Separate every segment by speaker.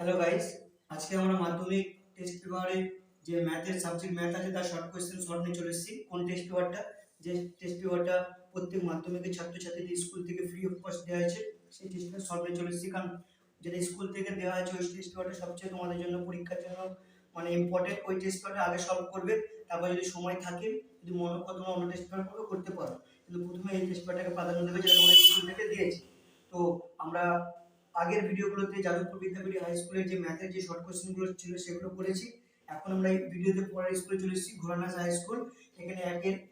Speaker 1: Hello guys, আজকে আমরা মাধ্যমিক টেস্ট পেপারে যে ম্যাথের সাবজেক্ট ম্যাথ আছে তার শর্ট কোয়েশ্চেন সলভ নিয়ে চলে এসেছি। কোন টেস্ট পেপারটা? যে টেস্ট পেপারটা প্রত্যেক মাধ্যমিকের ছাত্রছাত্রীদের স্কুল থেকে ফ্রি অফ কস্ট দেওয়া হয়েছে, সেই টেস্ট পেপার সলভ নিয়ে চলে এসেছি। কারণ যেটা স্কুল থেকে দেওয়া হয়েছে ওই টেস্ট পেপারটা সবচেয়ে তোমাদের জন্য পরীক্ষার জন্য মানে ইম্পর্টেন্ট। ওই টেস্ট পেপারটা আগে সলভ করবে, তারপর যদি সময় থাকে, যদি মনে করো তোমরা অন্য টেস্ট পেপার করতে পারো, কিন্তু প্রথমে এই টেস্ট পেপারটাকে প্রাধান্য দেবে যেটা তোমাদের স্কুল থেকে দিয়েছে। তো আমরা আগের ভিডিওগুলোতে যাদবপুর বিদ্যাপীঠ হাই স্কুলের যে ম্যাথের যে শর্ট কোশ্চেনগুলো ছিল সেগুলো করেছি। এখন আমরা এই ভিডিওতে পরের স্কুলে চলে এসেছি, ঘোড়ানাচ হাই স্কুল। এখানে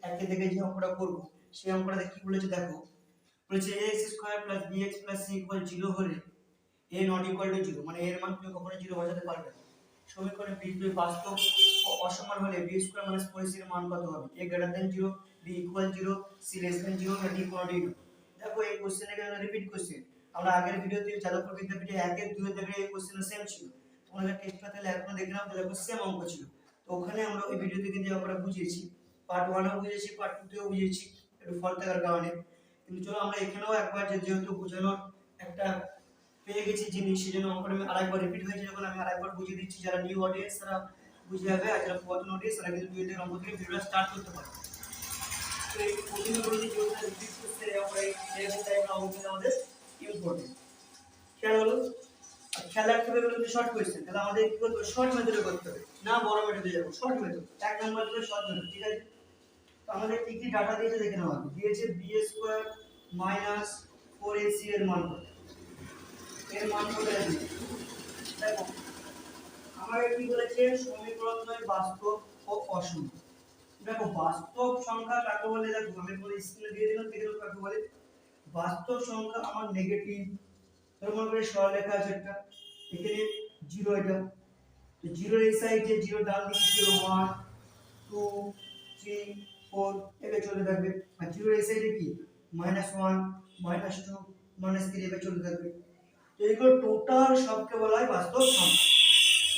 Speaker 1: একে থেকে যে অঙ্কটা করবো সেই অঙ্কটাতে কি বলেছে দেখো। বলেছে ax square plus bx plus c equal 0 হলে a নট ইকুয়াল টু 0, মানে এর মান তুমি কখনো 0 বসাতে পারবে না। সমীকরণে b দুই বাস্তব ও অসমান হলে b স্কয়ার মাইনাস 4ac এর মান কত হবে? a greater than 0, b equal 0, c less than 0, না d কোনটাই নয়। দেখো এই কোশ্চেনটাকে রিপিট কোশ্চেন, আমরা আগের ভিডিওতে যাদবপুর বিদ্যাপীঠে 1 এর 2 এর জায়গায় এই কোশ্চেন সেম ছিল। তোমাদের টেস্টটা তাহলে এখনো দেখে নাও, তাহলে সেম অঙ্ক ছিল। তো ওখানে আমরা ওই ভিডিওতে কিন্তু আমরা বুঝিয়েছি, পার্ট 1 এও বুঝিয়েছি, পার্ট 2 তেও বুঝিয়েছি, একটু ফল্ট থাকার কারণে। কিন্তু চলো আমরা এখানেও একবার যেহেতু বোঝানোর একটা পেয়ে গেছি জিনিস, সেজন্য অঙ্কটা আমি আরেকবার রিপিট হয়েছে যখন আমি আরেকবার বুঝিয়ে দিচ্ছি, যারা নিউ অডিয়েন্স তারা বুঝে যাবে, আর যারা পুরাতন অডিয়েন্স তারা কিন্তু দুই অঙ্ক থেকে ভিডিওটা স্টার্ট করতে পারে। তো এই প্রথমে বলেছি যেহেতু রিপিট করতে আমরা এই টাইপের অঙ্কগুলো আমাদের ইম্পর্টেন্ট। খেয়াল হলো? খেয়াল রাখতে হবে এগুলো শর্ট কোয়েশ্চেন, তাহলে আমাদের কি করতে হবে? শর্ট মেথডে করতে হবে, না বড় মেথডে যাবো। শর্ট মেথড, এক নাম্বার ধরে শর্ট মেথড, ঠিক আছে? তো আমাদের কি কি ডাটা দিয়েছে দেখে নাও। দিয়েছে বি স্কয়ার মাইনাস 4ac এর মান কত? এর মান কত আছে দেখো। আমাকে কি বলেছে? সমীকরণ নয় বাস্তব ও অসম। দেখো বাস্তব সংখ্যা কাকে বলে? দেখো আমি বলে স্ক্রিনে দিয়ে দিলাম, দেখে নাও কাকে বলে। বাস্তব সংখ্যা আমার নেগেটিভ, তার মানে সরলরেখা আছে একটা, এখানে 0 এটা, তো 0 এর সাইডে 0 ডান দিকে 0 1 2 3 4 এভাবে চলতে থাকবে। আর 0 এর সাইডে কি -1 -2 -3 এভাবে চলতে থাকবে। তো এগুলো টোটাল সবকে বলা হয় বাস্তব সংখ্যা।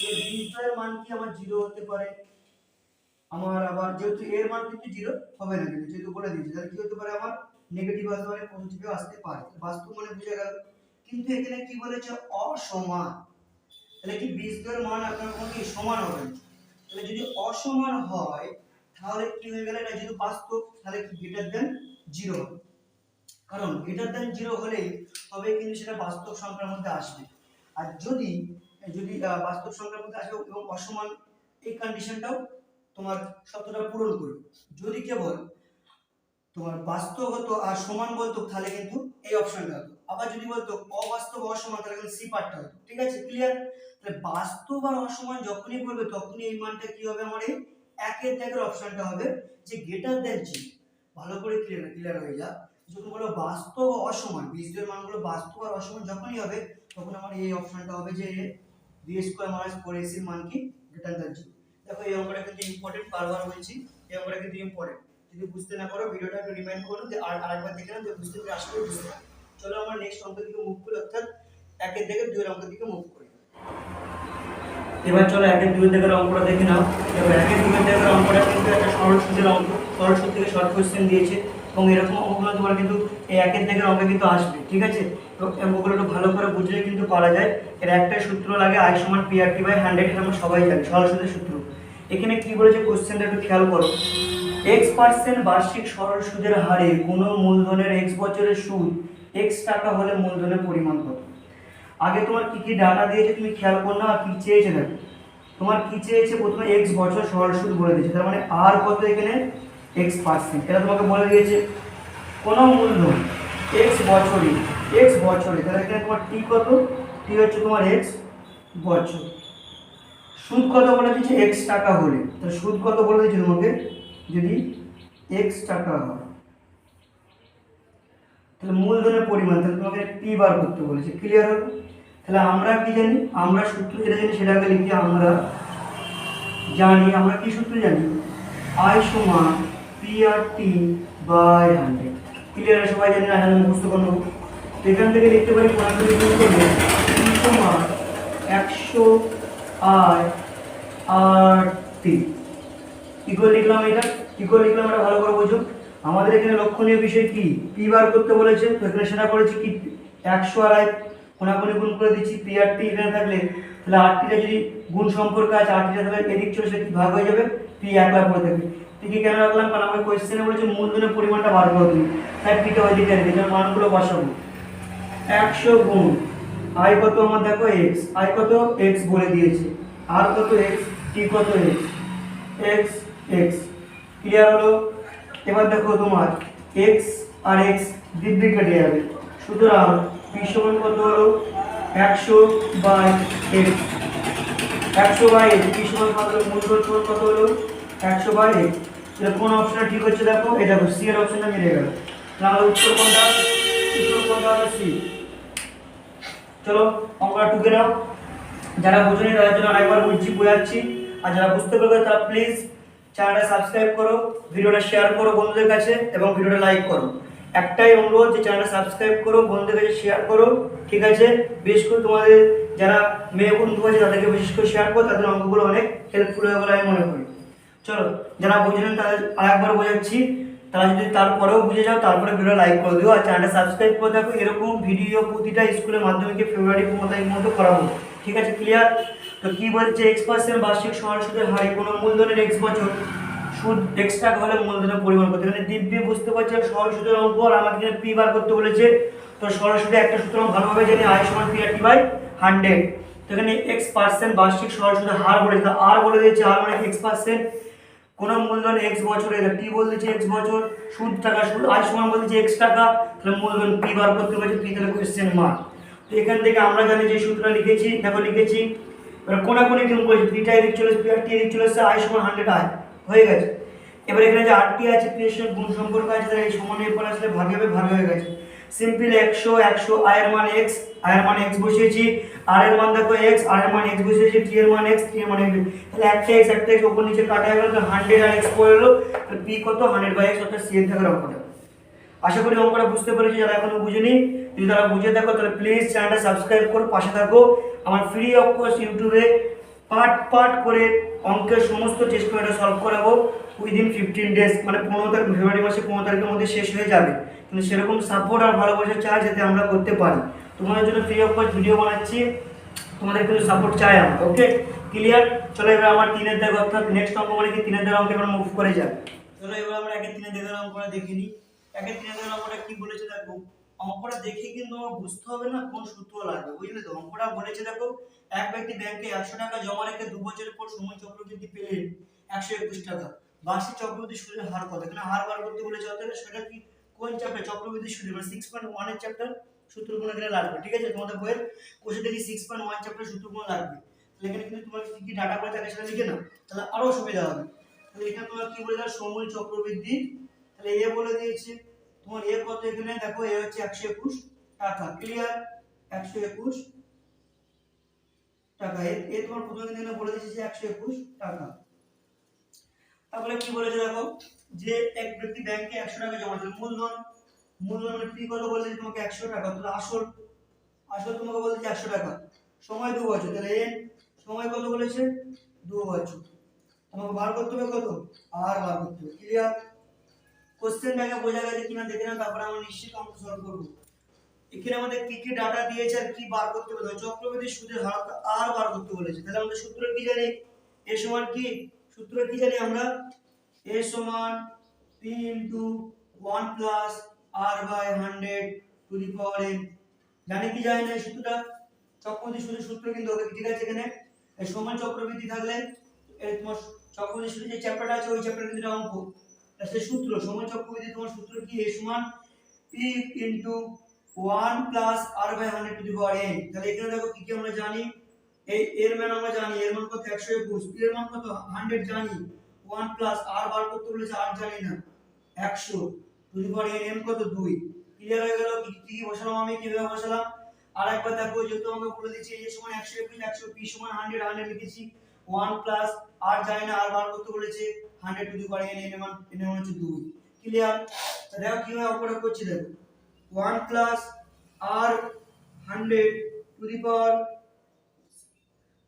Speaker 1: এই বিজয়ের মান কি আমার 0 হতে পারে, আমার আবার যেহেতু এর মান কিন্তু 0 হবে না, কিন্তু যেহেতু বলে দিয়েছি, তাহলে কি হতে পারে? আমার নেগেটিভ আসতে পারে, পজিটিভ আসতে পারে। বাস্তব মানে বুঝে গেল। কিন্তু এখানে কি বলেছে? অসমান। তাহলে কি বীজদ্বয়ের মান আপনার কোনো কি সমান হবে না? তাহলে যদি অসমান হয় তাহলে কি হয়ে গেল? এটা যেহেতু বাস্তব তাহলে কি গ্রেটার দ্যান 0 হবে। কারণ গ্রেটার দ্যান 0 হলেই তবে কিন্তু সেটা বাস্তব সংখ্যার মধ্যে আসবে। আর যদি যদি বাস্তব সংখ্যার মধ্যে আসবে এবং অসমান, এই কন্ডিশনটাও তোমার শর্তটা পূরণ করবে। যদি কেবল তোমার বাস্তব হতো আর সমান বলতো তাহলে কিন্তু এই অপশনটা হতো। আবার যদি বলতো অবাস্তব অসমান তাহলে কিন্তু সি পার্টটা হতো। ঠিক আছে, ক্লিয়ার? তাহলে বাস্তব আর অসমান যখনই বলবে তখনই এই মানটা কি হবে? আমার এই একের দাগের অপশনটা হবে যে গ্রেটার দ্যান 0। ভালো করে ক্লিয়ার হয়ে যা। যখন বলো বাস্তব ও অসমান, বীজদ্বয়ের মানগুলো বাস্তব আর অসমান যখনই হবে তখন আমার এই অপশনটা হবে যে বি স্কয়ার মাইনাস 4ac এর মান কি গ্রেটার দ্যান 0। দেখো এই অঙ্কটা কিন্তু ইম্পর্টেন্ট, বারবার বলছি এই অঙ্কটা কিন্তু ইম্পর্টেন্ট। যদি বুঝতে না পারো ভিডিওটা একটু রিমাইন্ড করো, যে আরেকবার দেখে নাও, যে বুঝতে পেরে আসলে বুঝতে পারো। চলো আমরা নেক্সট অঙ্কের দিকে মুভ করি, অর্থাৎ একের থেকে দুইয়ের অঙ্কের দিকে মুভ করি। এবার চলো একের দুইয়ের দিকের অঙ্কটা দেখে নাও। এবার একের দুইয়ের দিকের অঙ্কটা কিন্তু একটা সরল সূত্রের অঙ্ক, সরল সূত্র থেকে শর্ট কোশ্চেন দিয়েছে এবং এরকম অঙ্কগুলো তোমার কিন্তু এই একের দিকের অঙ্কে কিন্তু আসবে। ঠিক আছে, তো অঙ্কগুলো একটু ভালো করে বুঝলে কিন্তু করা যায়। এর একটাই সূত্র লাগে, I সমান PRT/100, আমরা সবাই জানি সরল সূত্রের সূত্র। এখানে কি বলেছে কোশ্চেনটা একটু খেয়াল করো। x% বার্ষিক সরল সুদের হারে কোনো মূলধনের x বছরের সুদ x টাকা হলে মূলধনের পরিমাণ কত? আগে তোমার কি কি ডাটা দিয়েছে তুমি খেয়াল করো না, আর কি চেয়েছে দেখো। তোমার কি চেয়েছে? প্রথমে x বছর সরল সুদ বলে দিয়েছে, তার মানে আর কত এখানে x%, এটা তোমাকে বলে দিয়েছে। কোনো মূলধন x বছরে, তাহলে এখানে তোমার t কত? t হচ্ছে তোমার x বছর। সুদ কত বলে দিয়েছে? x টাকা হলে, তাহলে সুদ কত বলে দিয়েছে তোমাকে? যদি x টাকা হয় তাহলে মূলধনের পরিমাণ, তাহলে তোমাকে p বার করতে বলেছে। ক্লিয়ার হলো? তাহলে আমরা কি জানি? আমরা সূত্র যেটা জানি সেটাকে লিখি। আমরা কি সূত্র জানি? I সমান PRT/100। ক্লিয়ার? সবাই জানি না, এখানে মুখস্থ করবো। এখান থেকে লিখতে পারি P সমান 100I/RT ইকুয়াল লিখলাম। এটা ইকুয়াল লিখলাম, এটা ভালো করে বোঝো। আমাদের এখানে লক্ষণীয় বিষয় কি? পি বার করতে বলেছে, তো এখানে সেটা করেছি কি 100 আর কোনাকুনি গুণ করে দিচ্ছি। পি আর টি এখানে থাকলে তাহলে আর টিটা যদি গুণ সম্পর্ক আছে, আর টিটা তাহলে এদিক চলে আসলে কি ভাগ হয়ে যাবে, পি একলা পড়ে থাকবে। পিকে কেন রাখলাম, কারণ আমাকে কোয়েশ্চেনে বলেছে মূলধনের পরিমাণটা বার করে দিন, তাই পিটা ওই দিকে রেখে এটার মানগুলো বসাবো। 100 গুণ আই কত আমার দেখো এক্স, আই কত এক্স বলে দিয়েছে, আর কত এক্স, টি কত এক্স, এক্স এক্স ক্লিয়ার হলো। এবার দেখো তোমার এক্স আর এক্স দিব্যি কেটে যাবে, সুতরাং পি সমান কত হলো 100 by x, 100 by x, p সমান কত হলো, মূলধন সমান কত হলো 100 বাই এক্স। এটা কোন অপশনটা ঠিক হচ্ছে দেখো, এই দেখো সি এর অপশনটা মিলে গেল। তাহলে উত্তর কোনটা, উত্তর কোনটা হলো সি। চলো অঙ্কটা টুকে নাও, যারা বোঝেনি তাদের জন্য আরেকবার বলছি, বোঝাচ্ছি, আর যারা বুঝতে পারবে তারা প্লিজ চ্যানেলটা সাবস্ক্রাইব করো, ভিডিওটা শেয়ার করো বন্ধুদের কাছে এবং ভিডিওটা লাইক করো। একটাই অনুরোধ যে চ্যানেলটা সাবস্ক্রাইব করো, বন্ধুদের কাছে শেয়ার করো, ঠিক আছে? বিশেষ করে তোমাদের যারা মেয়ে বন্ধু আছে তাদেরকে বিশেষ করে শেয়ার করো, তাদের অঙ্কগুলো অনেক হেল্পফুল হবে বলে আমি মনে করি। চলো যারা বুঝলেন তাদের আরেকবার বোঝাচ্ছি, তারা যদি তারপরেও বুঝে যাও তারপরে ভিডিও লাইক করে দিও আর চ্যানেলটা সাবস্ক্রাইব করে থাকো। এরকম ভিডিও প্রতিটা স্কুলের মাধ্যমিকে ফেব্রুয়ারি 15 তারিখ মতো করাবো, ঠিক আছে? ক্লিয়ার? তো কি বলছে, x% বার্ষিক সরল সুদের হারে কোনো মূলধনের x বছর সুদ x টাকা হলে মূলধনের পরিমাণ কত। এখানে দিব্যি বুঝতে পারছি সরল সুদের অঙ্ক, আর আমাকে এখানে পি বার করতে বলেছে। তো সরল সুদে একটা সূত্র ভালোভাবে জানি, i সমান পি আর টি বাই 100। তো এখানে x% বার্ষিক সরল সুদের হার বলেছে, আর বলে দিয়েছে আর মানে x%, কোন মূলধন x বছরে, টি বলতেছে x বছর, সুদ টাকা, সুদ i সমান বলতেছে x টাকা, তাহলে মূলধন p বার করতে বলেছে, p তাহলে কোশ্চেন মার্ক। তো এখান থেকে আমরা জানি যে সূত্রটা লিখেছি, দেখো লিখেছি, এবার কোনাকুনি গুণ করেছি, পিটা এদিক চলে আসছে, আর টি এদিক চলে আসছে, i সমান 100 i হয়ে গেছে। এবার এখানে যে আর টি আছে, পি এর সঙ্গে গুণ সম্পর্ক আছে, তাহলে এই সমান এর পর আসলে ভাগে হবে, ভাগ হয়ে গেছে। সিম্পল 100 100 i এর মান x, i এর মান x বসিয়েছি, r এর মান দেখো x, r এর মান x বসিয়েছি, t এর মান x, t এর মান x, তাহলে একটা x উপর নিচে কাটা হয়ে গেল, তো 100 আর x পড়ে এলো, তাহলে p কত 100 বাই x, অর্থাৎ c এর থাকার অঙ্কটা। আশা করি অঙ্কটা বুঝতে পেরেছি, যারা এখনো বুঝেনি, যদি তারা বুঝে থাকো তাহলে প্লিজ চ্যানেলটা সাবস্ক্রাইব করো, পাশে থাকো। আমার ফ্রি অফ কোর্স ইউটিউবে পার্ট পার্ট করে অঙ্কের সমস্ত টেস্ট পেপারটা সলভ করাবো উইদিন 15 ডেজ, মানে 15 তারিখ, ফেব্রুয়ারি মাসে 15 তারিখের মধ্যে শেষ হয়ে যাবে। কিন্তু সেরকম সাপোর্ট আর ভালোবাসা চাই যাতে আমরা করতে পারি। তোমাদের জন্য ফ্রি অফ কস্ট ভিডিও বানাচ্ছি, তোমাদের কিছু সাপোর্ট চাই আমরা, ওকে? ক্লিয়ার? চলো এবার আমার 3 দাগ অর্থাৎ নেক্সট অঙ্ক মানে কি 3 দাগ অঙ্কে আমরা মুভ করে যাই। চলো এবার আমরা একে 3 দাগের অঙ্কটা দেখে নিই। একে 3 দাগের অঙ্কটা কি বলেছে দেখো, অঙ্কটা দেখে কিন্তু আমার বুঝতে হবে না কোন সূত্র লাগবে, বুঝলে তো? অঙ্কটা বলেছে দেখো, এক ব্যক্তি ব্যাংকে 100 টাকা জমা রেখে 2 বছরের পর সময় চক্রবৃদ্ধি পেলেন 121 টাকা, বার্ষিক চক্রবৃদ্ধি সুদের হার কত। এখানে হার বার করতে বলেছে, অর্থাৎ সেটা কি কোন চ্যাপ্টার, চক্রবৃদ্ধি সুদের, মানে 6.1 এর চ্যাপ্টার সূত্রগুলো এখানে লাগবে, ঠিক আছে? তোমাদের বইয়ের কোশ্চেন কি 6.1 চ্যাপ্টার সূত্রগুলো লাগবে, তাহলে এখানে কিন্তু তোমার কি কি ডাটা করে থাকে সেটা লিখে নাও, তাহলে আরো সুবিধা হবে। তাহলে এখানে তোমার কি বলে দাও, সময় চক্রবৃদ্ধি, তাহলে এ বলে দিয়েছে তোমার এ কত, এখানে দেখো এ হচ্ছে 121 টাকা, ক্লিয়ার? 121 টাকা, এ তোমার প্রথমে এখানে বলে দিয়েছে যে 121 টাকা। তারপরে কি বলেছে দেখো, যে এক ব্যক্তি ব্যাংকে 100 টাকা জমা দিল, মূলধন, মূলধন মানে পি কত বলেছে তোমাকে 100 টাকা, তাহলে আসল, আসল তোমাকে বলেছে 100 টাকা, সময় 2 বছর, তাহলে এর সময় কত বলেছে 2 বছর, তোমাকে বার করতে হবে কত, আর বার করতে হবে, ক্লিয়ার? কোশ্চেন ব্যাংকে বোঝা গেছে কিনা দেখে নাও, তারপরে আমরা নিশ্চিত অঙ্ক সলভ করব। এখানে আমাদের কি কি ডাটা দিয়েছে আর কি বার করতে বলেছে, চক্রবৃদ্ধি সুদের হার আর বার করতে বলেছে। তাহলে আমরা সূত্র কি জানি, এ সমান কি, সূত্র কি জানি আমরা, a সমান p into 1 plus r by 100 to the power n, জানি কি জানি না এই সূত্রটা, চক্রবৃদ্ধি সুদের সূত্র কিন্তু হবে, ঠিক আছে? এখানে এই সমান চক্রবৃদ্ধি থাকলে এই তোমার চক্রবৃদ্ধি সুদের যে চ্যাপ্টারটা আছে ওই চ্যাপ্টারের কিন্তু অঙ্ক, সেই সূত্র সমান চক্রবৃদ্ধি, তোমার সূত্র কি, a সমান p into 1 plus r by 100 to the power n। তাহলে এখানে দেখো কি কি আমরা জানি, এই এর মান আমরা জানি, এর মান কত 121, p এর মান কত 100 জানি, 1 প্লাস r বার করতে বলেছে, r জানি না, 100 to the power n, n কত 2। ক্লিয়ার হয়ে গেল? কি কি বসালাম আমি, কিভাবে বসালাম, আর একবার দেখো, যেহেতু আমরা বলে দিচ্ছি a সমান 121 100, p সমান 100 100 লিখেছি, 1 প্লাস r জানি না, r বার করতে বলেছে 100 to the power n, n এর মান হচ্ছে 2। ক্লিয়ার? দেখো কিভাবে অপারেট করছি, দেখো 1 plus r 100 to the power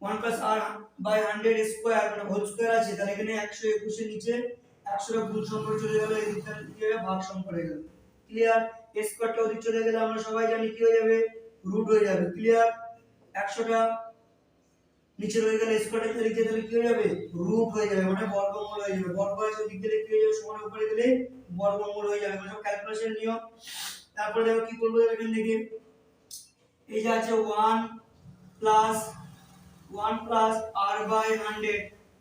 Speaker 1: 1 plus r by 100 square, মানে হোল স্কয়ার আছে, তাহলে এখানে 121 এর নিচে 100 এর গুণ সম্পর্ক চলে গেল, এই দিকটা দিয়ে ভাগ সম্পর্ক হয়ে গেল। ক্লিয়ার? স্কয়ারটা ওদিক চলে গেলে আমরা সবাই জানি কি হয়ে যাবে, রুট হয়ে যাবে। ক্লিয়ার? 100টা নিচে রয়ে গেলে স্কোয়ারটা লিখে দিলে কি হয়ে যাবে, রুট হয়ে যাবে, মানে বর্গমূল হয়ে যাবে। বর্গ আছে ওদিকে গেলে কি হয়ে যাবে, সমান উপরে গেলে বর্গমূল হয়ে যাবে। মানে সব ক্যালকুলেশন নিয়ম। তারপরে দেখো কি করবো এখান থেকে, এই যে আছে 1 প্লাস r/100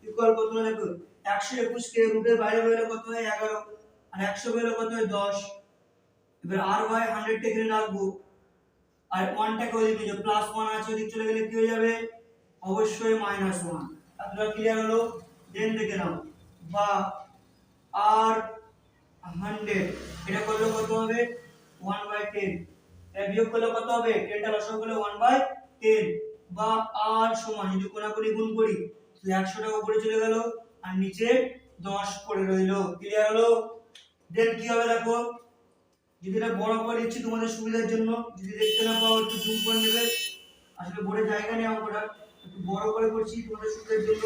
Speaker 1: ইকুয়াল কত হলো দেখো, 121 কে রুটের বাইরে বেরোলে কত হয় 11, আর 100 বেরোলে কত হয় 10। এবার r/100 টা এখানে রাখবো, আর 1 টাকে ওইদিকে যে প্লাস 1 আছে ওইদিকে চলে গেলে কি হয়ে যাবে, অবশ্যই -1। আপনারা ক্লিয়ার হলো? দেন দেখে নাও, বা r100 এটা করলে কত হবে 1/10, এটা বিয়োগ করলে কত হবে, 10 টা লসাগু করলে 1/10, বা r সমান যদি কোনাকুনি গুণ করি তাহলে 100 টাকা উপরে চলে গেল আর নিচে 10 পড়ে রইলো। ক্লিয়ার হলো? দেন কি হবে দেখো, যদি এটা বড় করে দিচ্ছি তোমাদের সুবিধার জন্য, যদি দেখতে না পাও একটু জুম করে নেবে, আসলে বোর্ডে জায়গা নেই অঙ্কটা, একটু বড় করে করছি তোমাদের সুবিধার জন্য।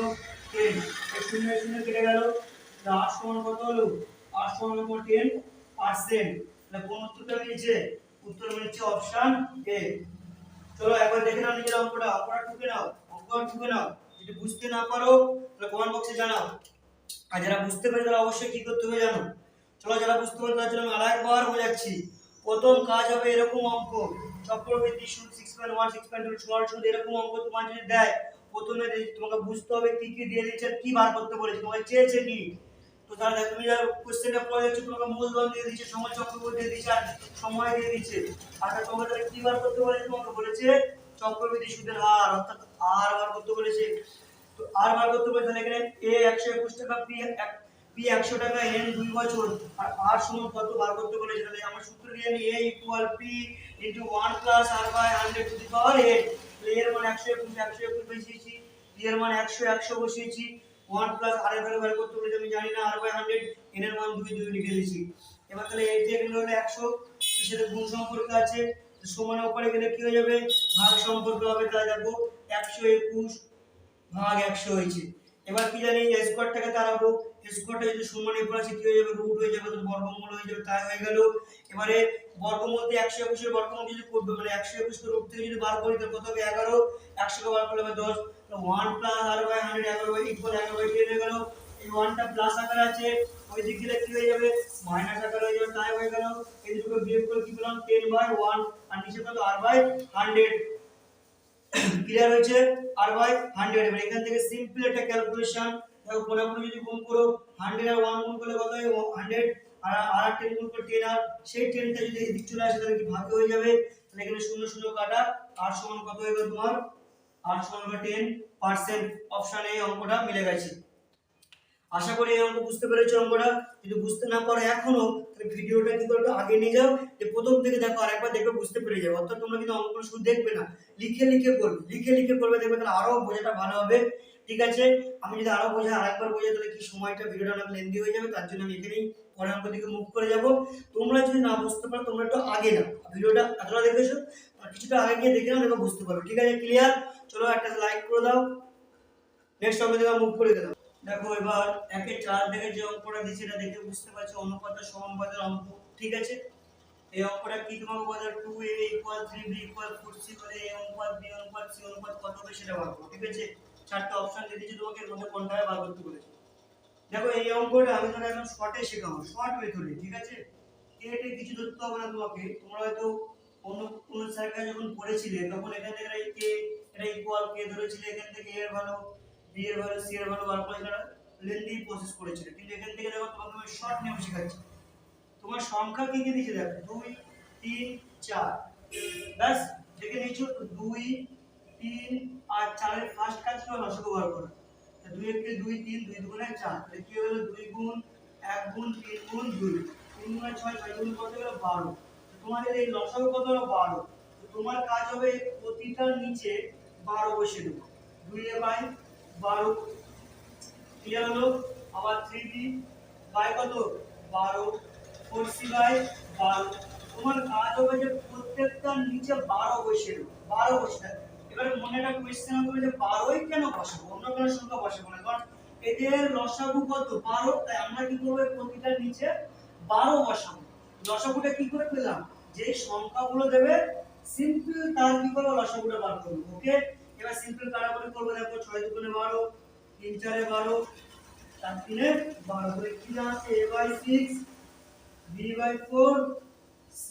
Speaker 1: 10 এই শূন্য শূন্য কেটে গেল, r সমান কত হলো, r সমান হলো 10%। তাহলে কোন উত্তরটা মিলছে, উত্তর মিলছে অপশন এ। চলো একবার দেখে নাও নিজের অঙ্কটা, অঙ্কটা টুকে নাও। যদি বুঝতে না পারো তাহলে কমেন্ট বক্সে জানাও, আর যারা বুঝতে পারে তারা অবশ্যই কি করতে হবে জানো। চলো যারা বুঝতে পারে তার জন্য আমি আরেকবার বোঝাচ্ছি। প্রথম কাজ হবে এরকম অঙ্ক, চক্রবৃদ্ধি সুদ 6.1 6.2 সমান সুদ, এরকম অঙ্ক তোমার যদি দেয় প্রথমে তোমাকে বুঝতে হবে কি কি দিয়ে দিচ্ছে, কি বার করতে বলেছে, তোমাকে চেয়েছে কি। তো তাহলে তুমি যা কোশ্চেনটা পড়ে যাচ্ছ তোমাকে মূলধন দিয়ে দিচ্ছে, সময় চক্রবৃদ্ধি দিয়ে দিচ্ছে, আর সময় দিয়ে দিচ্ছে, আর তোমাকে তাহলে কি বার করতে বলেছে, তোমাকে বলেছে চক্রবৃদ্ধি সুদের হার, অর্থাৎ আর বার করতে বলেছে। তো আর বার করতে বলেছে, তাহলে এখানে a 121 টাকা, p 100 টাকা, n 2 বছর, আর r সমান কত বার করতে বলেছে। তাহলে আমরা সূত্র দিয়ে জানি a = p * 1 + r/100 two the পাওয়ার 8। তাহলে এর মান 121 বসিয়েছি, p এর মান 100 বসিয়েছি, 1 + r এর ভ্যালু বার করতে বলেছে আমি জানি না, r/100, n এর মান 2 লিখে দিয়েছি। এবার তাহলে এই যে এখানে হলো 100, এর সাথে গুণ সম্পর্ক আছে, তো সমানের উপরে গেলে কি হয়ে যাবে, ভাগ সম্পর্ক হবে। তাহলে দেখো 121 ভাগ 100 হয়েছে। এবার কি জানি স্কোয়ারটাকে তাড়াবো, স্কোয়ারটা যদি সমানের উপর আসে কি হয়ে যাবে, রুট হয়ে যাবে, তো বর্গমূল হয়ে যাবে, তাই হয়ে গেল। এবারে বর্গমূল দিয়ে 121 এর বর্গমূল যদি করবে, মানে 121 কে রুট থেকে যদি বার করি তাহলে কত হবে 11, 100 কে বার করলে হবে 10, তো 1 + r/100 11/10 হয়ে গেল। এই 1 টা প্লাস আকারে আছে, ওই দিক গেলে কি হয়ে যাবে, মাইনাস আকারে হয়ে যাবে, তাই হয়ে গেল। এই দুটো বিয়োগ করে কি পেলাম 10/1, আর নিচে কত r/100। ক্লিয়ার হয়েছে, r/100। এবার এখান থেকে সিম্পল একটা ক্যালকুলেশন, দেখো কোনাকুনি যদি গুণ করো 100 আর 1 গুণ করলে কত হয় 100, আর 10 গুণ করলে 10, আর সেই 10 টা যদি এদিক চলে আসে তাহলে কি ভাগে হয়ে যাবে। তাহলে এখানে শূন্য শূন্য কাটা, r সমান কত হয়ে গেল তোমার, r সমান 10%। অপশন এ অঙ্কটা মিলে গেছে। আশা করি এই অঙ্ক বুঝতে পেরেছো অঙ্কটা। যদি বুঝতে না পারো এখনো, তাহলে ভিডিওটা কি করবে আগে নিয়ে যাও, যে প্রথম থেকে দেখো, আরেকবার দেখবে বুঝতে পেরে যাবে। অর্থাৎ তোমরা কিন্তু অঙ্কগুলো শুধু দেখবে না, লিখে করবে, দেখবে তাহলে আরো বোঝাটা ভালো হবে। ঠিক আছে, আমি যদি আরো আরেকবার বোঝাই তাহলে কি সময়টা ভিডিওটা অনেক লেন্দি হয়ে যাবে, তার জন্য আমি এখানেই পরের অঙ্ক দিকে মুভ করে যাব। তোমরা যদি না বুঝতে পারো তোমরা একটু আগে না, ভিডিওটা এতটা দেখেছো আর কিছুটা আগে গিয়ে দেখে নাও, দেখো বুঝতে পারো। ঠিক আছে, ক্লিয়ার? চলো একটা লাইক করে দাও, নেক্সট অঙ্ক দিকে মুভ করে দাও। দেখো এবার 1/4 থেকে যে অঙ্কটা দিয়েছে এটা দেখে বুঝতে পারছো অনুপাত আর সমানুপাতের অঙ্ক। ঠিক আছে, এই অঙ্কটা কি তোমাকে বলে 2a = 3b = 4c করে a অনুপাত b অনুপাত c অনুপাত কত হবে সেটা বার করো। ঠিক আছে, চারটা অপশন দিয়ে দিয়েছি তোমাকে, এর মধ্যে কোনটা বার করতে বলেছে। দেখো এই অঙ্কটা আমি তোমাকে একদম শর্টে শেখাবো, শর্ট মেথডে। ঠিক আছে, এটা কিছু ধরতে হবে না তোমাকে, তোমরা হয়তো অন্য কোন স্যারের কাছে যখন পড়েছিলে তখন এখান থেকে এটা ইকুয়াল কে ধরেছিলে, এখান থেকে a এর ভ্যালু, b এর ভ্যালু, c এর ভ্যালু বার করে এটা লেন্দি প্রসেস করেছিল। কিন্তু এখান থেকে দেখো তোমাকে আমি শর্ট নিয়ম শেখাচ্ছি। তোমার সংখ্যা কি কি দিয়েছে দেখো, 2 3 4, ব্যাস দেখে নিয়েছো। 2 3 আর 4 এর ফার্স্ট কাজ ছিল লসাগু বার করা। 2 এর কে 2 3, 2 দুগুণে 4, তাহলে কি হলো 2 গুণ 1 গুণ 3 গুণ 2, 3 গুণ 6, 6 গুণ কত হলো 12। তোমাদের এই লসাগু কত হলো 12। তো তোমার কাজ হবে প্রতিটার নিচে 12 বসিয়ে দেবো, 2 এ বাই 12, ক্লিয়ার হলো। আবার 3b বাই কত 12, 4c বাই 12। তোমার কাজ হবে যে প্রত্যেকটার নিচে 12 বসিয়ে দেবো, 12 বসিয়ে। এবারে মনে একটা কোশ্চেন হবে যে 12ই কেন বসাবো, অন্য কোনো সংখ্যা বসাবো না, কারণ এদের লসাগু কত 12, তাই আমরা কি করব প্রতিটার নিচে 12 বসাবো। লসাগুটা কি করে পেলাম, যে সংখ্যাগুলো দেবে সিম্পল তার কি করবো লসাগুটা বার করবো। ওকে, এবার সিম্পল কাটাকুটি করবো। দেখো 6 দুগুণে 12, 3 4 12, 4 3 12, তাহলে কি আছে a by 6 b by 4 c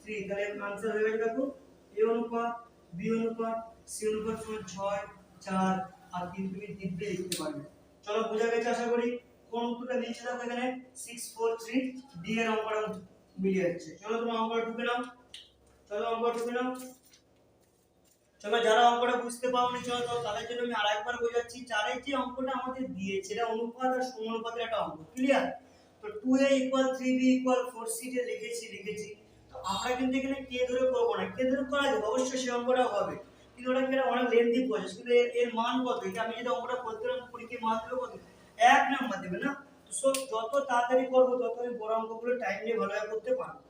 Speaker 1: 3। তাহলে आंसर হয়ে গেছে। দেখো a অনুপাত b অনুপাত c অনুপাত সমান 6 4 আর 3 তুমি দিব্যে লিখতে পারবে। চলো বোঝা গেছে আশা করি। কোন উত্তরটা দিয়েছে দেখো এখানে 6 4 3 ডি এর অঙ্কটা মিলে যাচ্ছে। চলো তোমরা অঙ্কটা ঢুকে নাও। চলো অঙ্কটা ঢুকে নাও। চলো যারা অঙ্কটা বুঝতে পারোনি চলো তো তাদের জন্য আমি আরেকবার বোঝাচ্ছি। চারের যে অঙ্কটা আমাদের দিয়েছে এটা অনুপাত আর সমানুপাতের একটা অঙ্ক, ক্লিয়ার? তো 2a = 3b = 4c যে লিখেছি। তো আমরা কিন্তু এখানে কে ধরে করব না, কে ধরে করা যাবে অবশ্যই সেই অঙ্কটা হবে, কিন্তু ওটা কি অনেক লেন্থি প্রসেস। কিন্তু এর মান কত, এটা আমি যদি অঙ্কটা করতে পারি পরীক্ষায় মান দেবো কত, 1 নাম্বার দেবে না। তো যত তাড়াতাড়ি করব তত আমি বড় অঙ্কগুলো টাইম নিয়ে ভালোভাবে করতে পারবো।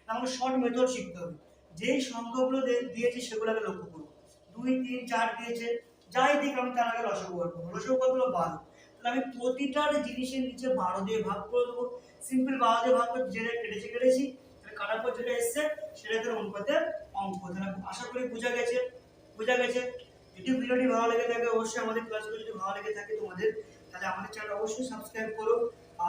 Speaker 1: আমাকে শর্ট মেথড শিখতে হবে। যেই সংখ্যাগুলো দিয়েছি সেগুলোকে লক্ষ্য করব। 2 3 4 দিয়েছে, যাই দিক আমি তার আগে লসাগু বার করব। লসাগু কত হলো 12। তাহলে আমি প্রতিটার জিনিসের নিচে 12 দিয়ে ভাগ করে দেবো। সিম্পল 12 দিয়ে ভাগ করে যেটা কেটেছি, তাহলে কাটার পর যেটা এসেছে সেটাকে অনুপাতের অঙ্ক। তাহলে আশা করি বোঝা গেছে। যদি ভিডিওটি ভালো লেগে থাকে অবশ্যই আমাদের ক্লাসগুলো যদি ভালো লেগে থাকে তোমাদের, তাহলে আমাদের চ্যানেল অবশ্যই সাবস্ক্রাইব করো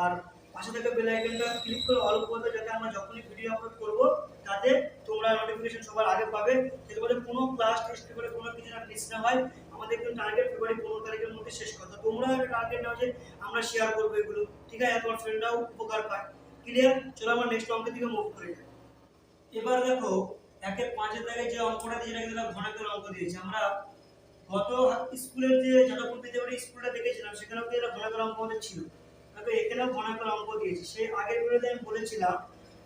Speaker 1: আর পাশে থাকা বেল আইকনটা ক্লিক করে অল করে যাতে আমরা যখনই ভিডিও আপলোড করব তাতে তোমরা নোটিফিকেশন সবার আগে পাবে। যাতে করে কোনো ক্লাস টেস্ট করে কোনো কিছু না মিস না হয়। আমাদের কিন্তু টার্গেট ফেব্রুয়ারি 15 তারিখের মধ্যে শেষ কথা। তোমরা একটা টার্গেট নাও যে আমরা শেয়ার করব এগুলো, ঠিক আছে? তোমার ফ্রেন্ডরাও উপকার পায়। ক্লিয়ার? চলো আমরা নেক্সট অঙ্কের দিকে মুভ করি। এবার দেখো 1-5 এর দাগে যে অঙ্কটা দিয়ে রাখলাম ঘনকের অঙ্ক দিয়েছে। আমরা গত স্কুলের যে যাদবপুর বিদ্যাপীঠের স্কুলটা দেখেছিলাম সেখানেও কিন্তু এটা ঘনকের অঙ্ক আমাদের ছিল। দেখো এখানেও ঘনকের অঙ্ক দিয়েছে। সেই আগের ভিডিওতে আমি বলেছিলাম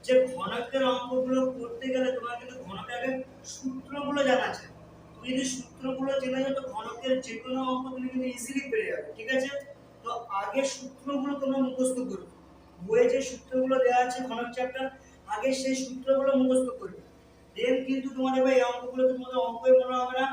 Speaker 1: যে ঘনকের অঙ্কগুলো করতে গেলে তোমার কিন্তু ঘনকের আগে সূত্রগুলো জানা আছে। তুমি যদি সূত্রগুলো জেনে যাও তো ঘনকের যে কোনো অঙ্ক তুমি কিন্তু ইজিলি পেরে যাবে, ঠিক আছে? তো আগে সূত্রগুলো তোমরা মুখস্থ করবে। বইয়ে যে সূত্রগুলো দেওয়া আছে ঘনক চ্যাপ্টার, আগে সেই সূত্রগুলো মুখস্থ করবে। দেন কিন্তু তোমাদের ভাই অঙ্কগুলো তোমাদের অঙ্কই মনে হবে না,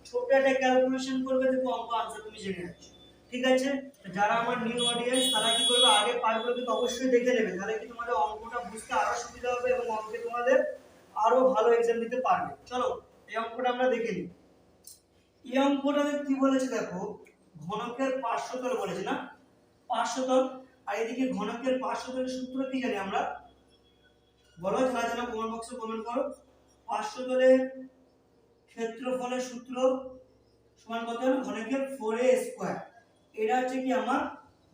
Speaker 1: ছোট একটা ক্যালকুলেশন করবে, দেখো অঙ্ক আনসার তুমি জেনে যাচ্ছ, ঠিক আছে? যারা আমার নিউ অডিয়েন্স তারা কি করবে, আগে পার্টগুলো কিন্তু অবশ্যই দেখে নেবে, তাহলে কি তোমাদের অঙ্কটা বুঝতে আরো সুবিধা হবে এবং অঙ্কে তোমাদের আরো ভালো এক্সাম দিতে পারবে। চলো এই অঙ্কটা আমরা দেখে নিই। এই অঙ্কটাতে কি বলেছে দেখো, ঘনকের পার্শ্বতল বলেছে না, পার্শ্বতল। আর এদিকে ঘনকের পার্শ্বতলের সূত্র কি জানি আমরা, বলো যারা জানো কমেন্ট বক্সে কমেন্ট করো। পার্শ্বতলের ক্ষেত্রফলের সূত্র সমান কত হবে, ঘনকের 4a²। এটা হচ্ছে কি আমার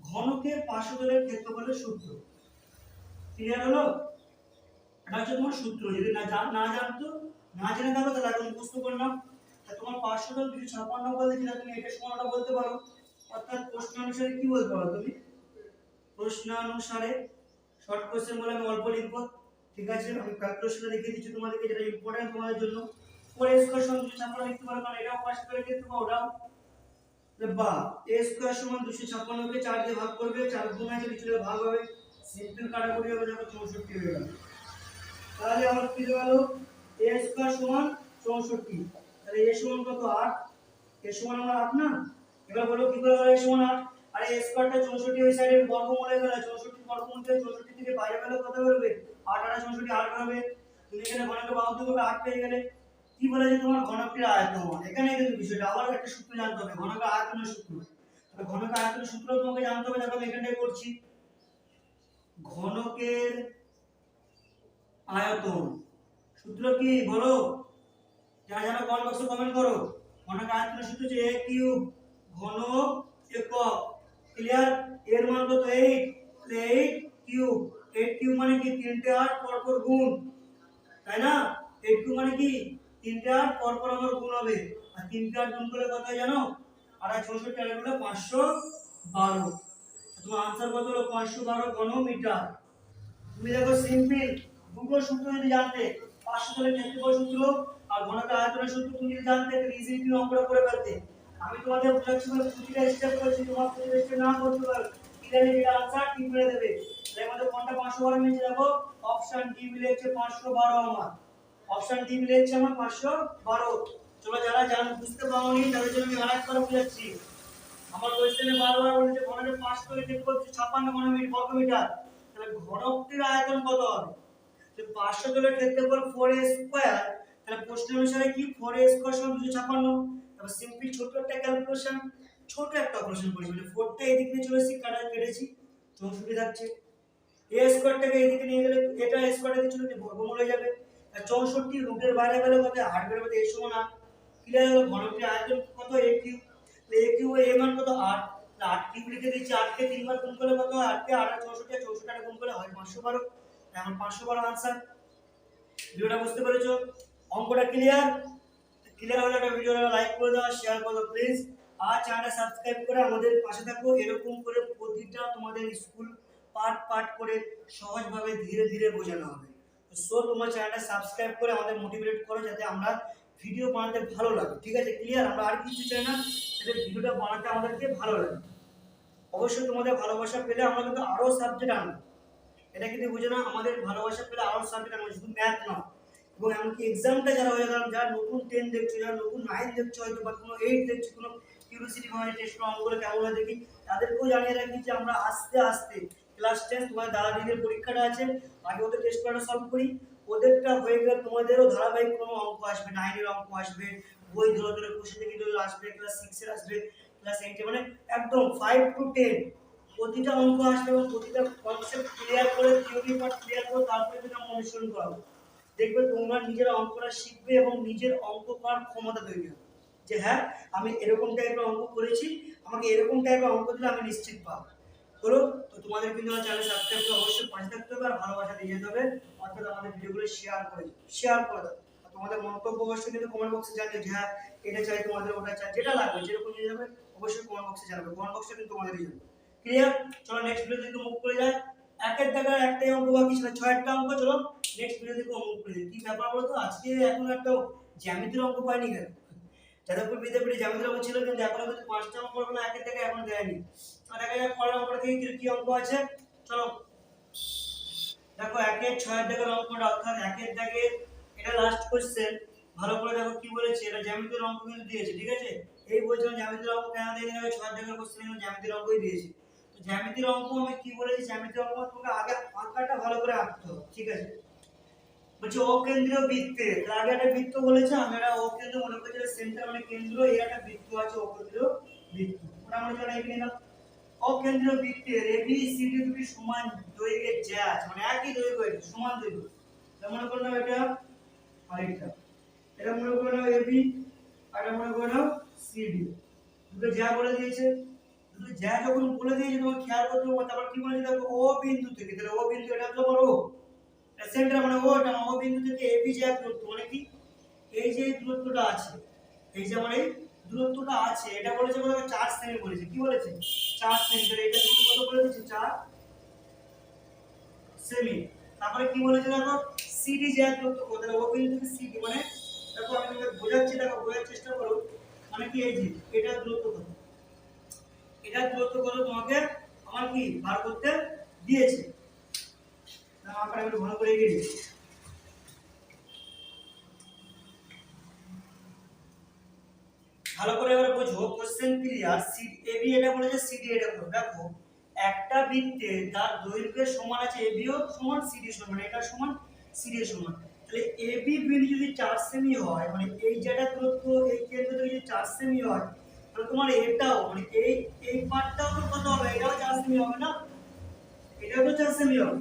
Speaker 1: ঘনকের পার্শ্বতলের ক্ষেত্রফলের সূত্র। ক্লিয়ার হলো? এটা হচ্ছে তোমার সূত্র। যদি না জেনে থাকো তাহলে আগে মুখস্থ করে নাও। তা তোমার পার্শ্বতল 256 বলতে যেটা তুমি এটা সমানটা বলতে পারো। অর্থাৎ প্রশ্ন অনুসারে কি বলতে পারো তুমি, প্রশ্ন অনুসারে শর্ট কোশ্চেন বলে আমি অল্প লিখবো, ঠিক আছে? আমি ক্যালকুলেশনটা দেখিয়ে দিচ্ছি তোমাদেরকে, যেটা ইম্পর্টেন্ট তোমাদের জন্য। 4a² সমান 256 লিখতে পারো, কারণ এটাও পাশে করে লিখতে পারো ওটাও। বা a² সমান 256 কে 4 দিয়ে ভাগ করবে, 4 গুণ আছে নিচে ভাগ হবে, সিম্পল কাটাকুটি হবে, দেখো 64 হয়ে গেল। তাহলে আমার কি হলো, a² সমান 64। তাহলে a সমান কত, 8। a সমান আমার 8 না। এবার বলো কি করে a সমান 8, আরে a²টা 64 ওই সাইডে বর্গমূলে গেল, 64 বর্গমূল থেকে 64 থেকে বাইরে গেলে কত বেরোবে, 8 8 64 8 বেরোবে। তুমি এখানে ঘনকের বাহুতে করবে 8 পেয়ে গেলে। কি বলেছে তোমার ঘনকের আয়তন, এখানে কিন্তু বিষয়টা আবার একটা সূত্র জানতে হবে, ঘনকের আয়তনের সূত্র। তাহলে ঘনকের আয়তনের সূত্র তোমাকে জানতে হবে। দেখো আমি এখানটাই করছি, ঘনকের আয়তন সূত্র কি বলো, যারা যারা কমেন্ট বক্সে কমেন্ট করো। ঘনকের আয়তনের সূত্র হচ্ছে a কিউব ঘন একক। ক্লিয়ার? এর মান কত 8, 8 কিউব। 8 কিউব মানে কি 3টে 8 পরপর গুণ, তাই না? 8 কিউব মানে কি 3টে 8 পরপর আমার গুণ হবে। আর 3টে 8 গুণ করলে কত হয় জানো, আর 64 আর হলো 512। তোমার आंसर কত হলো 512 ঘন মিটার। তুমি দেখো সিম্পল দুটো সূত্র যদি জানতে, পার্শ্বতলের ক্ষেত্রফল সূত্র আর ঘনকের আয়তনের সূত্র তুমি যদি জানতে তাহলে ইজিলি তুমি অঙ্কটা করে ফেলতে। আমি তোমাদের বোঝাচ্ছি বলে প্রতিটা স্টেপ করেছি, তোমার প্রতিটা স্টেপ না করতে পারো ক্লিয়ারলি এটা आंसर কি করে দেবে। তাই আমাদের কোনটা 512 মিলছে, দেখো অপশন ডি মিলেছে 512 আমার, অপশন ডি মিলেছে আমার 512। চলো যারা বুঝতে পারোনি তাদের জন্য আমি আরেকবার বোঝাচ্ছি। আমার কোশ্চেনে বারবার বলেছে ঘনকের পার্শ্বতলের ক্ষেত্রফল 56 বর্গমিটার। তাহলে ঘনকটির আয়তন কত হবে, যে পার্শ্বতলের ক্ষেত্রফল 4a², তাহলে প্রশ্ন অনুসারে কি 4a স্কয়ার সমান 256। তারপর সিম্পল ছোট একটা ক্যালকুলেশন, ছোট একটা অপারেশন করি, মানে 4টা এদিকে নিয়ে চলে এসেছি, কেটেছি 64 থাকছে। a স্কয়ারটাকে এদিকে নিয়ে গেলে এটা স্কয়ারটা দিয়ে চলে বর্গমূল হয়ে যাবে। আর 64 রুটের বাইরে গেলে কত, 8 বের মধ্যে a সমান 8। ক্লিয়ার হলো? ঘনকটির আয়তন কত, a কিউব। তাহলে a কিউব এর মান কত 8। তাহলে 8 কিউব লিখে দিচ্ছি, 8 কে 3 বার গুণ করলে কত হয়, 8 কে 8 আর 64 আর 64 গুণ করলে হয় 512। এখন 512 आंसर। ভিডিওটা বুঝতে পেরেছো? অঙ্কটা ক্লিয়ার? ক্লিয়ার হলে একটা ভিডিওটা লাইক করে দাও, শেয়ার করে দাও প্লিজ। আর চ্যানেলটা সাবস্ক্রাইব করে আমাদের পাশে থাকো। এরকম করে প্রতিটা তোমাদের স্কুল পার্ট পার্ট করে সহজভাবে ধীরে ধীরে বোঝানো হবে। সো তোমার চ্যানেলটা সাবস্ক্রাইব করে আমাদের মোটিভেট করো, যাতে আমরা ভিডিও বানাতে ভালো লাগে। ঠিক আছে? ক্লিয়ার? আমরা আর কিছু চাই না, যাতে ভিডিওটা বানাতে আমাদেরকে ভালো লাগে। অবশ্যই তোমাদের ভালোবাসা পেলে আমরা কিন্তু আরো সাবজেক্ট আনবো। এটা কিন্তু বুঝে না, আমাদের ভালোবাসা পেলে আরো সাবজেক্ট আনবো, শুধু ম্যাথ নয়। এবং এমনকি এক্সামটা যারা হয়ে গেল, যারা নতুন 10 দেখছো, যারা নতুন 9 দেখছো, হয়তো বা কোনো 8 দেখছো, কোনো কিউরিওসিটি হয় টেস্ট অঙ্কগুলো কেমন হয় দেখি, তাদেরকেও জানিয়ে রাখি যে আমরা আস্তে আস্তে ক্লাস 10 তোমাদের দাদা দিদির পরীক্ষাটা আছে, আগে ওদের টেস্ট পেপারটা সলভ করি। ওদেরটা হয়ে গেলে তোমাদেরও ধারাবাহিক কোনো অঙ্ক আসবে, 9 এর অঙ্ক আসবে, বই ধরে ধরে বসে থেকে আসবে, ক্লাস 6 এর আসবে, ক্লাস 8 এর, মানে একদম 5 to 10 প্রতিটা অঙ্ক আসবে এবং প্রতিটা কনসেপ্ট ক্লিয়ার করে, থিওরি পার্ট ক্লিয়ার করে তারপরে যদি আমরা অনুসরণ করাবো, দেখবে তোমরা নিজের অঙ্কটা শিখবে এবং নিজের অঙ্ক করার ক্ষমতা তৈরি হবে। যে হ্যাঁ, আমি এরকম টাইপের অঙ্ক করেছি, আমাকে এরকম টাইপের অঙ্ক দিলে আমি নিশ্চিত পাবো। হলো? তো তোমাদের কিন্তু আমার চ্যানেল সাবস্ক্রাইব করে অবশ্যই পাশে থাকতে হবে আর ভালোবাসা দিয়ে যেতে হবে। অর্থাৎ আমাদের ভিডিওগুলো শেয়ার করে দাও। আর তোমাদের মন্তব্য অবশ্যই কিন্তু কমেন্ট বক্সে জানিও যে হ্যাঁ, এটা চাই তোমাদের, ওটা চাই, যেটা লাগবে, যেরকম নিয়ে যাবে অবশ্যই কমেন্ট বক্সে জানাবে। কমেন্ট বক্সটা কিন্তু তোমাদেরই জন্য। ক্লিয়ার? চলো নেক্সট ভিডিও দিকে মুভ করে যাই। একের জায়গায় একটাই অঙ্ক বাকি ছিল, 6টা অঙ্ক। চলো নেক্সট ভিডিও দিকে মুভ করে যাই। কি ব্যাপার বলো তো, আজকে এখন একটা জ্যামিতির অঙ্ক পাইনি কেন? যাদবপুর বিদ্যাপীঠে জ্যামিতির অঙ্ক ছিল, কিন্তু এখনো কিন্তু 5টা অঙ্ক করবো না, একের জায়গায় এখনো দেয়নি। দেখা যাক পরের অঙ্কটা থেকে কি অঙ্ক আছে। চলো দেখো, 1-এর 6 দাগের অঙ্কটা, অর্থাৎ 1-এর দাগের এটা লাস্ট কোশ্চেন। ভালো করে দেখো কি বলেছে, এটা জ্যামিতির অঙ্ক কিন্তু দিয়েছে। ঠিক আছে? এই বলছিলাম জ্যামিতির অঙ্ক কেন দিয়ে দিলাম, 6 দাগের কোশ্চেন কিন্তু জ্যামিতির অঙ্কই দিয়েছে। তো জ্যামিতির অঙ্ক আমি কি বলেছি, জ্যামিতির অঙ্ক তোমাকে আগে আঁকাটা ভালো করে আঁকতে হবে। ঠিক আছে? বলছি অকেন্দ্রীয় বৃত্তে, তার আগে একটা বৃত্ত বলেছে, আমরা অকেন্দ্র মনে করছি সেন্টার মানে কেন্দ্র, এর একটা বৃত্ত আছে অকেন্দ্রীয় বৃত্ত, ওটা আমরা জানা এখানে না। অকেন্দ্রীয় বৃত্তের এবি সিডি দুটি সমান দৈর্ঘ্যের জ্যা, মানে একই দৈর্ঘ্যের সমান দৈর্ঘ্য। তার মনে করলাম এটা আরেকটা, এটা মনে করলাম এবি আর এটা মনে করলাম সিডি, দুটো জ্যা বলে দিয়েছে। দুটো জ্যা যখন বলে দিয়েছে তোমাকে খেয়াল করতে হবে। তারপর কি বলেছে দেখো, ও বিন্দু থেকে, তাহলে ও বিন্দু এটা হলো বড় সেন্টার মানে ওটা, ও বিন্দু থেকে এবি জ্যা দূরত্ব, মানে কি এই যে দূরত্বটা আছে, এই যে আমার এই দূরত্বটা আছে, এটা বলেছে কত, 4 সেমি বলেছে। কি বলেছে? 4 সেমি। তাহলে এটা তুমি কত বলে দিয়েছে, 4 সেমি। তারপরে কি বলেছে দেখো, সিডি জ্যা দূরত্ব কত, তাহলে ও বিন্দু থেকে সিডি, মানে দেখো আমি তোমাকে বোঝাচ্ছি, দেখো বোঝার চেষ্টা করো। মানে কি এই যে এটা দূরত্ব কত, এটা দূরত্ব কত তোমাকে আমার কি বার করতে দিয়েছে। না আমরা একটু ভালো করে এগিয়ে দিই। ভালো করে এবার বুঝো, কোশ্চেন ক্লিয়ার। এবি এটা বলেছে, সিডি এটা করো। দেখো একটা বৃত্তে তার দৈর্ঘ্যের সমান আছে, এবিও সমান সিডি সমান, এটা সমান সিডি সমান। তাহলে এবি বিন্দু যদি 4 সেমি হয়, মানে এই যেটা দূরত্ব এই কেন্দ্র থেকে যদি 4 সেমি হয়, তাহলে তোমার এটাও মানে এই পার্টটাও তো কত হবে, এটাও 4 সেমি হবে না, এটাও তো 4 সেমি হবে।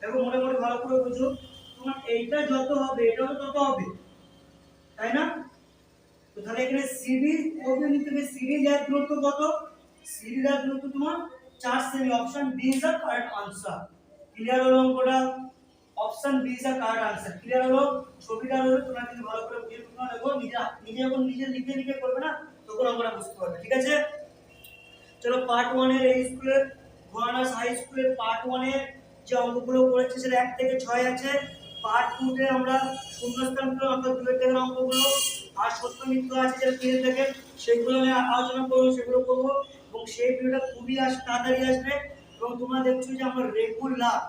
Speaker 1: দেখো মোটামুটি ভালো করে বুঝো, তোমার এইটা যত হবে এটাও তত হবে, তাই না? তো তাহলে এখানে সিডি ও বিন্দু থেকে সিডি যার দূরত্ব কত, সিডি যার দূরত্ব তোমার 4 সেমি। Option B is the correct answer. Clear হলো অঙ্কটা? Option B is the correct answer. Clear হলো? ছবিটা হলো তোমরা কিন্তু ভালো করে বুঝে তোমরা দেখো, নিজে যখন নিজে লিখে লিখে করবে না, তখন অঙ্কটা বুঝতে পারবে। ঠিক আছে? চলো পার্ট 1 এর এই স্কুলের গণাস হাই স্কুলের পার্ট 1 এর যে অঙ্কগুলো করেছে সেটা 1 থেকে 6 আছে। পার্ট 2 তে আমরা শূন্যস্থানগুলো অর্থাৎ 2 এর দাগের অঙ্কগুলো আর সত্য মিথ্যা আছে যেটা 3 থেকে, সেগুলো নিয়ে আলোচনা করব, সেগুলো করব। এবং সেই ভিডিওটা খুবই তাড়াতাড়ি আসবে। এবং তোমরা দেখছো যে আমরা রেগুলার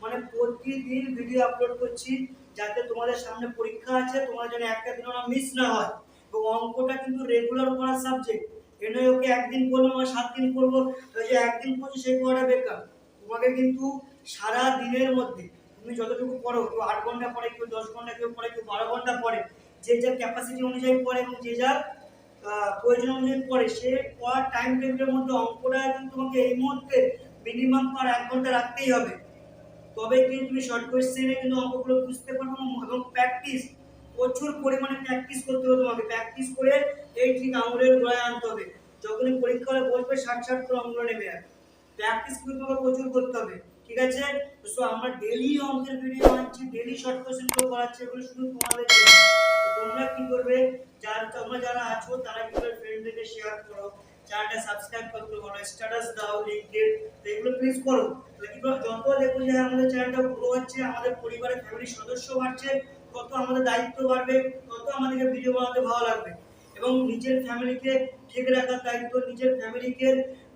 Speaker 1: মানে প্রতিদিন ভিডিও আপলোড করছি, যাতে তোমাদের সামনে পরীক্ষা আছে, তোমাদের যেন একটা দিনও মিস না হয়। এবং অঙ্কটা কিন্তু রেগুলার করার সাবজেক্ট, এনে ওকে একদিন করবো বা 7 দিন করবো, তো যে একদিন করছি সেই পড়াটা বেকার। তোমাকে কিন্তু সারা দিনের মধ্যে তুমি যতটুকু পড়ো, কেউ 8 ঘন্টা পড়ে, কেউ 10 ঘন্টা, কেউ পড়ে, কেউ 12 ঘন্টা পড়ে, যে যার ক্যাপাসিটি অনুযায়ী পড়ে এবং যে যার প্রয়োজন অনুযায়ী পড়ে, সে পড়ার টাইম টেবিলের মধ্যে অঙ্কটা কিন্তু তোমাকে এই মুহূর্তে মিনিমাম পার 1 ঘন্টা রাখতেই হবে। তবে কিন্তু তুমি শর্ট কোয়েশ্চেনে কিন্তু অঙ্কগুলো বুঝতে পারবে এবং প্র্যাকটিস, প্রচুর পরিমাণে প্র্যাকটিস করতে হবে তোমাকে। প্র্যাকটিস করে এই ঠিক আঙুলের গোড়ায় আনতে হবে। যখনই পরীক্ষা হলে বলবে 60 করে অঙ্কগুলো নেমে যাবে। প্র্যাকটিস কিন্তু তোমাকে প্রচুর করতে হবে, ঠিক আছে? তো আমরা ডেইলি অঙ্কের ভিডিও বানাচ্ছি, ডেইলি শর্ট কোয়েশ্চেন গুলো করাচ্ছি, এগুলো শুধু তোমাদের জন্য। তো তোমরা কি করবে, তোমরা যারা আছো তারা কি করে ফ্রেন্ডদেরকে শেয়ার করো, চ্যানেলটা সাবস্ক্রাইব করতে বলো, স্ট্যাটাস দাও লিংকের, এগুলো প্লিজ করো। যত দেখো যে আমাদের চ্যানেলটা গ্রো হচ্ছে, আমাদের পরিবারের ফ্যামিলির সদস্য বাড়ছে, তত আমাদের দায়িত্ব বাড়বে, তত আমাদেরকে ভিডিও বানাতে ভালো লাগবে। এবং নিজের ফ্যামিলিকে ঠিক রাখার দায়িত্ব, নিজের ফ্যামিলিকে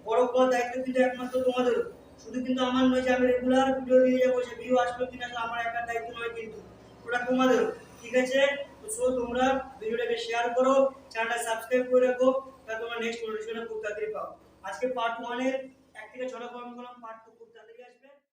Speaker 1: বড় করার দায়িত্ব কিন্তু একমাত্র তোমাদেরও। শুধু কিন্তু আমার নয় যে আমি রেগুলার ভিডিও দিয়ে যাবো, সে ভিউ আসলো কিনা আমার একার দায়িত্ব নয়, কিন্তু ওটা তোমাদেরও, ঠিক আছে? তো তোমরা ভিডিওটাকে শেয়ার করো, চ্যানেলটা সাবস্ক্রাইব করে রাখো, তাহলে তোমরা নেক্সট নোটিফিকেশন খুব তাড়াতাড়ি পাও। আজকে পার্ট 1 এর 1 থেকে 6টা ফর্ম করলাম, পার্ট 2 খুব তাড়াতাড়ি আসবে।